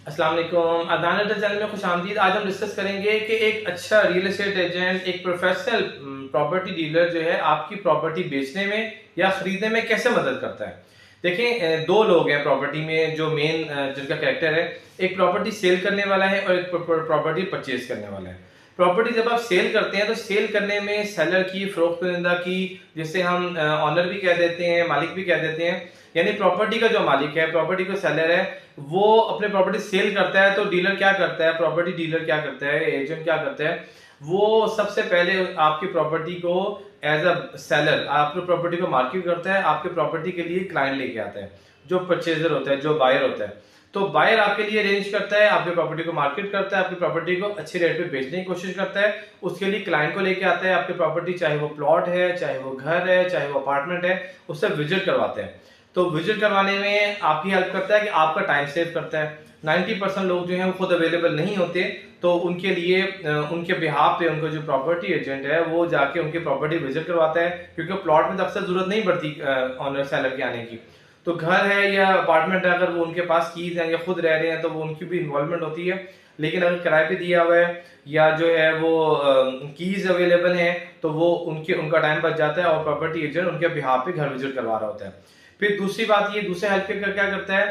अस्सलाम वालेकुम। अदनान अड्डा चैनल में खुशामदीद। आज हम डिस्कस करेंगे कि एक अच्छा रियल एस्टेट एजेंट, एक प्रोफेशनल प्रॉपर्टी डीलर जो है आपकी प्रॉपर्टी बेचने में या खरीदने में कैसे मदद करता है। देखें, दो लोग हैं प्रॉपर्टी में जो मेन जिनका कैरेक्टर है। एक प्रॉपर्टी सेल करने वाला है और एक प्रॉपर्टी परचेज करने वाला है। प्रॉपर्टी जब आप सेल करते हैं तो सेल करने में सेलर की, फरोख्त कुनिंदा की, जिसे हम ऑनर भी कह देते हैं, मालिक भी कह देते हैं, यानी प्रॉपर्टी का जो मालिक है, प्रॉपर्टी का सेलर है, वो अपने प्रॉपर्टी सेल करता है तो डीलर क्या करता है, प्रॉपर्टी डीलर क्या करता है, एजेंट क्या करता है, वो सबसे पहले आपकी प्रॉपर्टी को एज अ सेलर आपकी प्रॉपर्टी को मार्केट करता है, आपके प्रॉपर्टी के लिए क्लाइंट लेके आता है, जो परचेजर होता है, जो बायर होता है। तो बायर आपके लिए अरेंज करता है, आपकी प्रॉपर्टी को मार्केट करता है, आपकी प्रॉपर्टी को अच्छे रेट पे बेचने की कोशिश करता है, उसके लिए क्लाइंट को लेके आता है, आपकी प्रॉपर्टी चाहे वो प्लॉट है, चाहे वो घर है, चाहे वो अपार्टमेंट है, उससे विजिट करवाते हैं। तो विजिट करवाने में आपकी हेल्प करता है कि आपका टाइम सेव करता है। 90% लोग जो हैं वो खुद अवेलेबल नहीं होते, तो उनके लिए उनके बिहाफ पे उनको जो प्रॉपर्टी एजेंट है वो जाके उनकी प्रॉपर्टी विजिट करवाता है, क्योंकि प्लॉट में तो अक्सर जरूरत नहीं पड़ती ऑनर सेलर के आने की। तो घर है या अपार्टमेंट है, अगर वो उनके पास कीज हैं या खुद रह रहे हैं तो वो उनकी भी इन्वॉल्वमेंट होती है। लेकिन अगर किराए पे दिया हुआ है या जो है वो कीज अवेलेबल है, तो वो उनका टाइम बच जाता है और प्रॉपर्टी एजेंट उनके बिहाफ पे घर विजिट करवा रहा होता है। फिर दूसरी बात ये, दूसरे हेल्प कर क्या करता है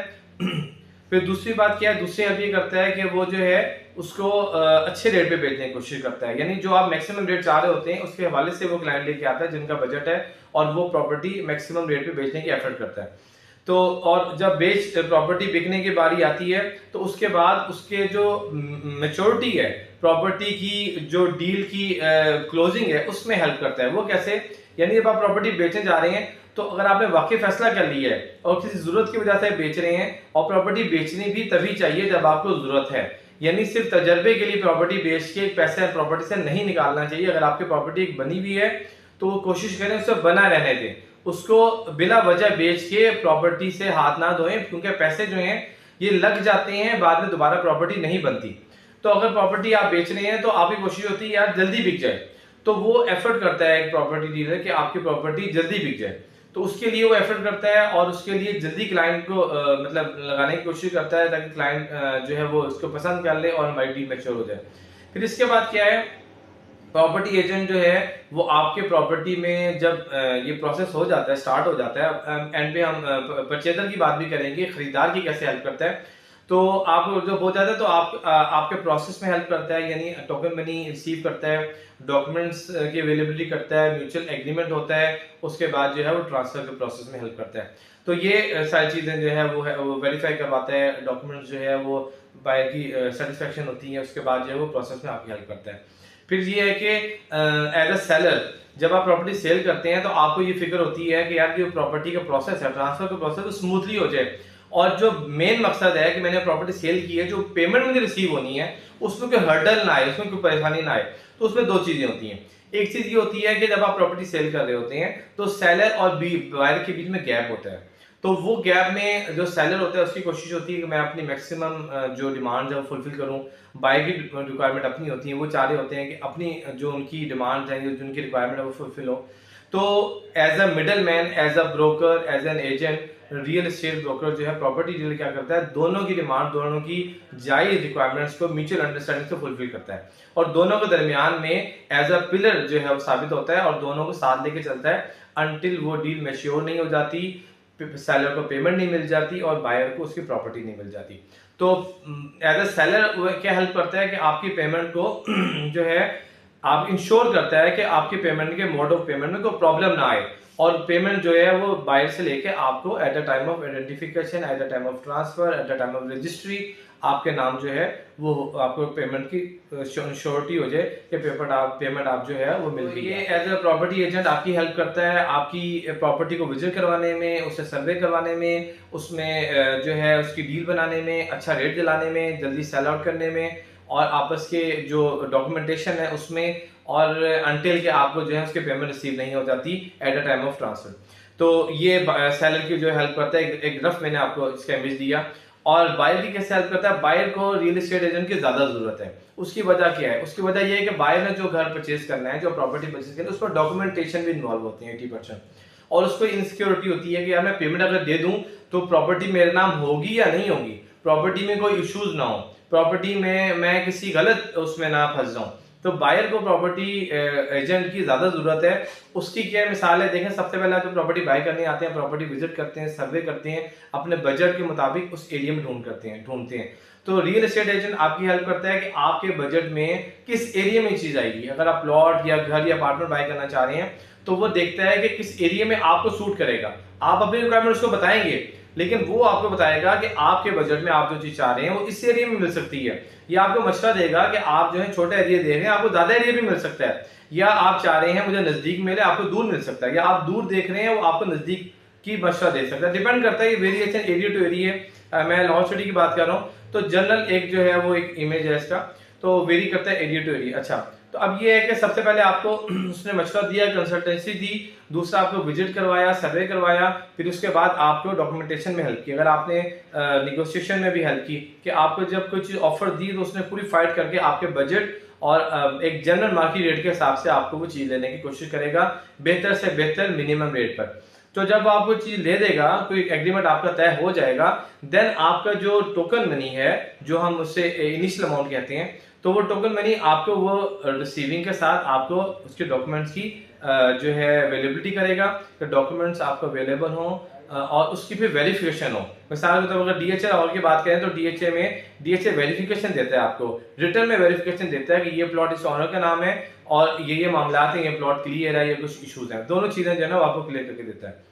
फिर दूसरी बात क्या है, दूसरी हेल्प ये करता है कि वो जो है उसको अच्छे रेट पे बेचने की कोशिश करता है, यानी जो आप मैक्सिमम रेट चाह रहे होते हैं उसके हवाले से वो क्लाइंट लेके आता है जिनका बजट है, और वो प्रॉपर्टी मैक्सिमम रेट पे बेचने की एफर्ट करता है। तो और जब बेच प्रॉपर्टी बिकने की बारी आती है तो उसके बाद उसके जो मेच्योरिटी है प्रॉपर्टी की, जो डील की क्लोजिंग है, उसमें हेल्प करता है। वो कैसे, यानी जब आप प्रॉपर्टी बेचने जा रहे हैं तो अगर आपने वाकई फैसला कर लिया है और किसी जरूरत की वजह से बेच रहे हैं, और प्रॉपर्टी बेचनी भी तभी चाहिए जब आपको जरूरत है, यानी सिर्फ तजर्बे के लिए प्रॉपर्टी बेच के पैसे प्रॉपर्टी से नहीं निकालना चाहिए। अगर आपकी प्रॉपर्टी प्रॉपर्टी बनी हुई है तो वो कोशिश करें उससे बना रहने दें, उसको बिना वजह बेच के प्रॉपर्टी से हाथ ना धोएं, क्योंकि पैसे जो हैं ये लग जाते हैं, बाद में दोबारा प्रॉपर्टी नहीं बनती। तो अगर प्रॉपर्टी आप बेच रहे हैं तो आपकी कोशिश होती है यार जल्दी बिक जाए, तो वो एफर्ट करता है एक प्रॉपर्टी डीलर कि आपकी प्रॉपर्टी जल्दी बिक जाए। तो उसके लिए वो एफर्ट करता है और उसके लिए जल्दी क्लाइंट को मतलब लगाने की कोशिश करता है, ताकि क्लाइंट जो है वो इसको पसंद कर ले और हमारी डील मैच्योर हो जाए। फिर इसके बाद क्या है, प्रॉपर्टी एजेंट जो है वो आपके प्रॉपर्टी में जब ये प्रोसेस हो जाता है, स्टार्ट हो जाता है, एंड पे हम परचेजर की बात भी करेंगे, खरीदार की कैसे हेल्प करता है। तो आप जब हो जाता है तो आपके प्रोसेस में हेल्प करता है, यानी टोकन मनी रिसीव करता है, डॉक्यूमेंट्स की अवेलेबिलिटी करता है, म्यूचुअल एग्रीमेंट होता है, उसके बाद जो है वो ट्रांसफर के प्रोसेस में हेल्प करता है। तो ये सारी चीज़ें जो है वो वेरीफाई करवाता है, डॉक्यूमेंट्स जो है वो बायर की सेटिस्फेक्शन होती है, उसके बाद जो है वो प्रोसेस में आपकी हेल्प करता है। फिर ये है कि एज अ सेलर जब आप प्रॉपर्टी सेल करते हैं तो आपको ये फिक्र होती है कि यार जो प्रॉपर्टी का प्रोसेस है, ट्रांसफर का प्रोसेस, तो स्मूथली हो जाए, और जो मेन मकसद है कि मैंने प्रॉपर्टी सेल की है, जो पेमेंट मुझे रिसीव होनी है उसमें कोई हर्डल ना आए, उसमें कोई परेशानी ना आए। तो उसमें दो चीजें होती हैं। एक चीज ये होती है कि जब आप प्रॉपर्टी सेल कर रहे होते हैं तो सेलर और बायर के बीच में गैप होता है, तो वो गैप में जो सेलर होता है उसकी कोशिश होती है कि मैं अपनी मैक्सिमम जो डिमांड है वो फुलफिल करूं। बायर की रिक्वायरमेंट अपनी होती है, वो चाह रहे होते हैं कि अपनी जो उनकी डिमांड है, जो उनकी रिक्वायरमेंट है वो फुलफिल हो। तो as a middle man, as a broker, as an agent, real estate broker जो है प्रॉपर्टी डीलर क्या करता है, दोनों की डिमांड, दोनों की जायज रिक्वायरमेंट्स को म्यूचुअल अंडरस्टैंडिंग से फुलफिल करता है, और दोनों के दरमियान में एज अ पिलर जो है वो साबित होता है और दोनों को साथ लेके चलता है अनटिल वो डील मैच्योर नहीं हो जाती, सेलर को पेमेंट नहीं मिल जाती और बायर को उसकी प्रॉपर्टी नहीं मिल जाती। तो एज अ सेलर क्या हेल्प करता है कि आपकी पेमेंट को जो है आप इंश्योर करता है कि आपके पेमेंट के मोड ऑफ पेमेंट में कोई प्रॉब्लम ना आए, और पेमेंट जो है वो बायर से लेके आपको at the time of identification, at the time of transfer, at the time of registry आपके नाम जो है वो आपको पेमेंट की श्योरिटी हो जाए कि पेमेंट आप जो है वो मिल गई। ये एज अ प्रॉपर्टी एजेंट आपकी हेल्प करता है आपकी प्रॉपर्टी को विजिट करवाने में, उसे सर्वे करवाने में, उसमें जो है उसकी डील बनाने में, अच्छा रेट दिलाने में, जल्दी सेल आउट करने में, और आपस के जो डॉक्यूमेंटेशन है उसमें, और अनटिल के आपको जो है उसके पेमेंट रिसीव नहीं हो जाती at the time of transfer. तो ये सेलर की जो हेल्प करता है, एक रफ मैंने आपको इसका इमेज दिया। और बायर की कैसे हेल्प करता है, बायर को रियल एस्टेट एजेंट की ज्यादा जरूरत है। उसकी वजह क्या है, उसकी वजह यह है कि बायर ने जो घर परचेज करना है, जो प्रॉपर्टी परचेज करना है, उस पर डॉक्यूमेंटेशन भी इन्वॉल्व होती है 80%, और उसको इनसिक्योरिटी होती है कि यार मैं पेमेंट अगर दे दूं तो प्रॉपर्टी मेरे नाम होगी या नहीं होगी। प्रॉपर्टी में कोई इश्यूज ना हो, प्रॉपर्टी में मैं किसी गलत उसमें ना फंस जाऊं। तो बायर को प्रॉपर्टी एजेंट की ज्यादा जरूरत है। उसकी क्या मिसाल है, देखें सबसे पहले तो प्रॉपर्टी बाय करने आते हैं, प्रॉपर्टी विजिट करते हैं, सर्वे करते हैं, अपने बजट के मुताबिक उस एरिया में ढूंढते हैं। तो रियल एस्टेट एजेंट आपकी हेल्प करता है कि आपके बजट में किस एरिया में चीज आएगी। अगर आप प्लॉट या घर या अपार्टमेंट बाय करना चाह रहे हैं तो वो देखता है कि किस एरिया में आपको सूट करेगा। आप अपनी रिक्वायरमेंट उसको बताएंगे, लेकिन वो आपको बताएगा कि आपके बजट में आप जो चीज चाह रहे हैं वो इस एरिया में मिल सकती है। या आपको मशवरा देगा कि आप जो है छोटा एरिया देख रहे हैं, आपको ज्यादा एरिया भी मिल सकता है। या आप चाह रहे हैं मुझे नजदीक मिले, आपको दूर मिल सकता है। या आप दूर देख रहे हैं, वो आपको नजदीक की मशवरा दे सकता है। डिपेंड करता है, वेरिएशन एरिया टू एरिया। मैं लाहौर सिटी की बात कर रहा हूँ तो जनरल एक जो है वो एक इमेज है इसका, तो वेरी करता है एरिया टू एरिया। अच्छा, तो अब ये है कि सबसे पहले आपको उसने मशवरा दिया, कंसल्टेंसी दी, दूसरा आपको विजिट करवाया, सर्वे करवाया, फिर उसके बाद आपको डॉक्यूमेंटेशन में हेल्प की। अगर आपने निगोशिएशन में भी हेल्प की कि आपको जब कुछ ऑफर दी तो उसने पूरी फाइट करके आपके बजट और एक जनरल मार्केट रेट के हिसाब से आपको वो चीज लेने की कोशिश करेगा, बेहतर से बेहतर मिनिमम रेट पर। तो जब आप वो चीज ले देगा, कोई एग्रीमेंट आपका तय हो जाएगा, देन आपका जो टोकन मनी है, जो हम उससे इनिशियल अमाउंट कहते हैं, तो वो टोकन मनी आपको वो रिसीविंग के साथ आपको उसके डॉक्यूमेंट्स की जो है अवेलेबिलिटी करेगा कि डॉक्यूमेंट्स आपको अवेलेबल हो और उसकी फिर वेरिफिकेशन हो। मिसाल के तौर पर अगर डीएचए और की बात करें तो डीएचए वेरिफिकेशन देता है, आपको रिटर्न में वेरिफिकेशन देता है कि ये प्लॉट इस ऑनर का नाम है और ये मामला हैं, ये प्लॉट क्लियर है, ये कुछ इश्यूज हैं, दोनों चीजें जो है ना वो आपको क्लियर करके देता है।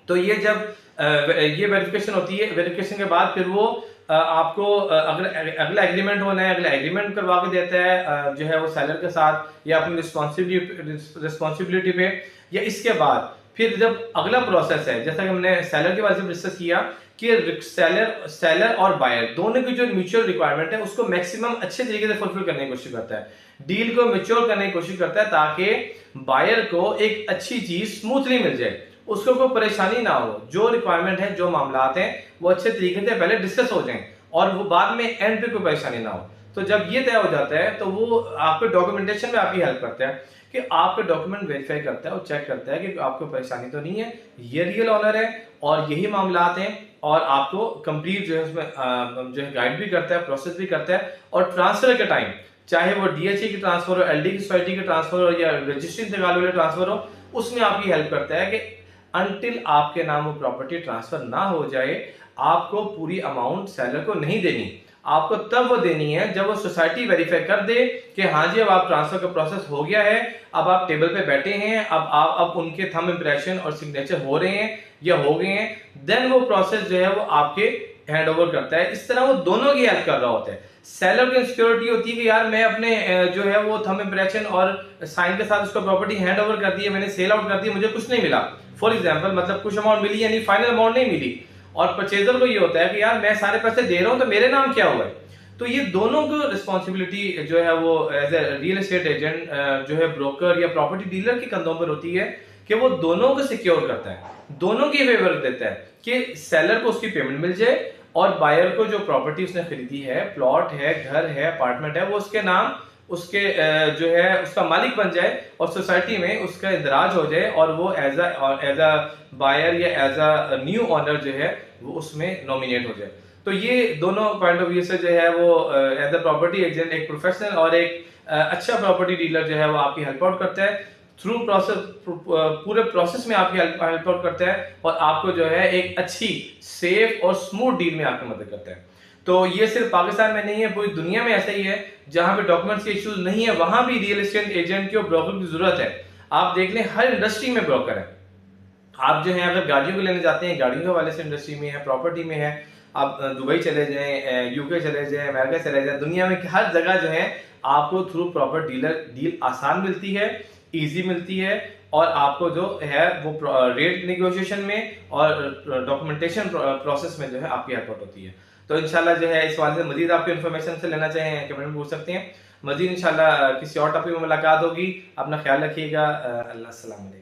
तो ये जब ये वेरिफिकेशन होती है, वेरिफिकेशन के बाद फिर वो आपको अगला एग्रीमेंट होना है, अगला एग्रीमेंट करवा के देता है जो है वो सेलर के साथ या अपनी रिस्पॉन्सिबिलिटी पे। या इसके बाद फिर जब अगला प्रोसेस है, जैसा कि हमने सेलर के बारे में डिस्कस किया कि सेलर और बायर दोनों की जो म्यूचुअल रिक्वायरमेंट है उसको मैक्सिमम अच्छे तरीके से फुलफिल करने की कोशिश करता है, डील को मैच्योर करने की कोशिश करता है ताकि बायर को एक अच्छी चीज स्मूथली मिल जाए, उसको कोई परेशानी ना हो, जो रिक्वायरमेंट है, जो मामलात हैं वो अच्छे तरीके से पहले डिस्कस हो जाएं और वो बाद में एंड पे कोई परेशानी ना हो। तो जब ये तय हो जाता है तो वो आपके डॉक्यूमेंटेशन में आपकी हेल्प करता है कि आपके डॉक्यूमेंट वेरीफाई करता है और चेक करता है कि आपको परेशानी तो नहीं है, ये रियल ऑनर है और यही मामलात हैं, और आपको कंप्लीट जो है उसमें जो है गाइड भी करता है, प्रोसेस भी करता है। और ट्रांसफर के टाइम चाहे वो डीएचए की ट्रांसफर हो, एलडी की सोसाइटी की ट्रांसफर हो या रजिस्ट्री इंतकाल वाले ट्रांसफर हो, उसमें आपकी हेल्प करता है कि अनटिल आपके नाम वो प्रॉपर्टी ट्रांसफर ना हो जाए आपको पूरी अमाउंट सेलर को नहीं देनी। आपको तब वो देनी है जब वो सोसाइटी वेरीफाई कर दे कि हाँ जी अब आप ट्रांसफर का प्रोसेस हो गया है, अब आप टेबल पे बैठे हैं, अब उनके थंब इंप्रेशन और सिग्नेचर हो रहे हैं या हो गए हैं, देन वो प्रोसेस जो है वो आपके हैंड ओवर करता है। इस तरह वो दोनों की हेल्प कर रहा होता है। सेलर की इनसिक्योरिटी होती है कि यार मैं अपने जो है वो थंब इंप्रेशन और साइन के साथ उसको प्रॉपर्टी हैंड ओवर कर दी है, मैंने सेल आउट कर दी, मुझे कुछ नहीं मिला, फॉर एग्जाम्पल मतलब कुछ अमाउंट मिली यानी फाइनल अमाउंट नहीं मिली। और परचेजर को ये होता है कि यार मैं सारे पैसे दे रहा हूं तो मेरे नाम क्या हुआ है। तो ये दोनों को रिस्पॉन्सिबिलिटी जो है वो as a real estate agent जो है ब्रोकर या प्रॉपर्टी डीलर के कंधों पर होती है कि वो दोनों को सिक्योर करता है, दोनों की फेवर देता है कि सेलर को उसकी पेमेंट मिल जाए और बायर को जो प्रॉपर्टी उसने खरीदी है, प्लॉट है, घर है, अपार्टमेंट है, वो उसके नाम उसके जो है उसका मालिक बन जाए और सोसाइटी में उसका इंदराज हो जाए और वो एज अ बायर या एज अ न्यू ऑनर जो है वो उसमें नॉमिनेट हो जाए। तो ये दोनों पॉइंट ऑफ व्यू से जो है वो एज अ प्रॉपर्टी एजेंट एक प्रोफेशनल और एक अच्छा प्रॉपर्टी डीलर जो है वो आपकी हेल्प आउट करता है थ्रू प्रोसेस, पूरे प्रोसेस में आपकी हेल्प आउट करता है और आपको जो है एक अच्छी सेफ और स्मूथ डील में आपकी मदद करता है। तो ये सिर्फ पाकिस्तान में नहीं है, पूरी दुनिया में ऐसा ही है। जहां पे डॉक्यूमेंट्स के इश्यूज नहीं है वहां भी रियल एस्टेट एजेंट की और ब्रोकर की जरूरत है। आप देख लें हर इंडस्ट्री में ब्रोकर है। आप जो है अगर गाड़ियों को लेने जाते हैं, गाड़ियों के हवाले से इंडस्ट्री में है, प्रॉपर्टी में है, आप दुबई चले जाएं, यूके चले जाएं, अमेरिका चले जाएं, दुनिया में हर जगह जो है आपको थ्रू प्रॉपर डील आसान मिलती है, इजी मिलती है और आपको जो है वो रेट नेगोशिएशन में और डॉक्यूमेंटेशन प्रोसेस में जो है आपकी हेल्प होती है। तो इंशाल्लाह जो है इस वाले से मजीद आपको इन्फॉर्मेशन से लेना चाहें कमेंट में पूछ सकते हैं। मजीद इंशाल्लाह किसी और टॉपिक में मुलाकात होगी। अपना ख्याल रखिएगा। अल्लाह अस्सलाम वालेकुम।